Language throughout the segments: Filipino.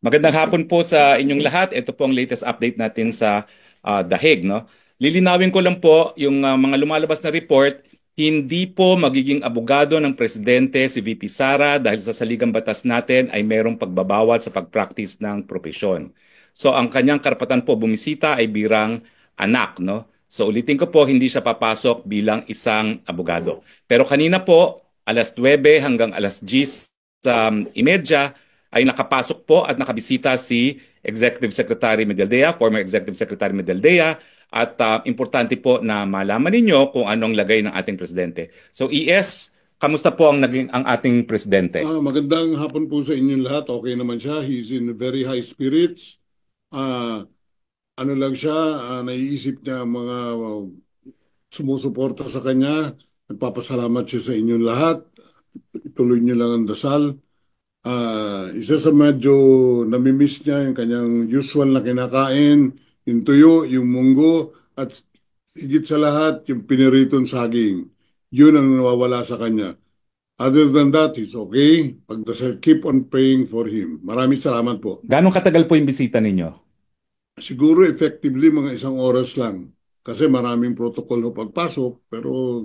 Magandang hapon po sa inyong lahat. Ito po ang latest update natin sa The Hague, no? Lilinawin ko lang po yung mga lumalabas na report, hindi po magiging abogado ng presidente si VP Sara dahil sa saligang batas natin ay merong pagbabawal sa pag-practice ng propesyon. So ang kanyang karapatan po bumisita ay birang anak, no? So ulitin ko po, hindi siya papasok bilang isang abogado. Pero kanina po, alas 9 hanggang alas 10 sa imedya, ay nakapasok po at nakabisita si Executive Secretary Medaldea, former Executive Secretary Medaldea, at importante po na malaman ninyo kung anong lagay ng ating presidente. So ES, kamusta po ang naging ang ating presidente? Magandang hapon po sa inyong lahat. Okay naman siya. He's in very high spirits. Ah, ano lang siya, naiisip niya ang mga sumusuporta sa kanya. Nagpapasalamat siya sa inyong lahat. Ituloy niyo lang ang dasal. Isa sa medyo namimiss niya yung kanyang usual na kinakain, yung tuyo, yung munggo, at higit sa lahat, yung piniritong saging. Yun ang nawawala sa kanya. Other than that, he's okay. Pagdasal, keep on praying for him. Maraming salamat po. Gano'ng katagal po yung bisita ninyo? Siguro effectively mga 1 oras lang. Kasi maraming protocol ho pagpasok, pero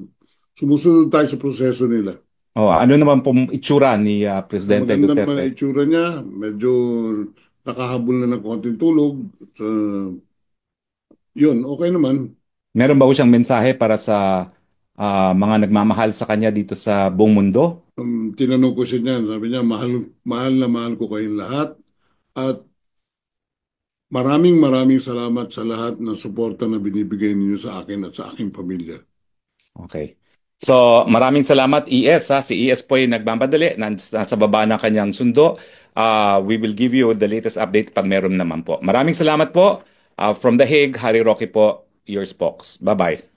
sumusunod tayo sa proseso nila. Oh, ano naman pong itsura ni Presidente Maganda naman ang Duterte? itsura niya. Medyo nakahabol na ng konting tulog. Yun, okay naman. Meron ba po siyang mensahe para sa mga nagmamahal sa kanya dito sa buong mundo? Tinanong ko siya niyan. Sabi niya, mahal, mahal na mahal ko kayong lahat. At maraming maraming salamat sa lahat ng suporta na binibigay ninyo sa akin at sa aking pamilya. Okay. So, maraming salamat ES ha. Si ES po ay nagmamadali, nasa baba ng kanyang sundo. We will give you the latest update pag meron naman po. Maraming salamat po. From The Hague, Harry Roque po, your spokes. Bye-bye.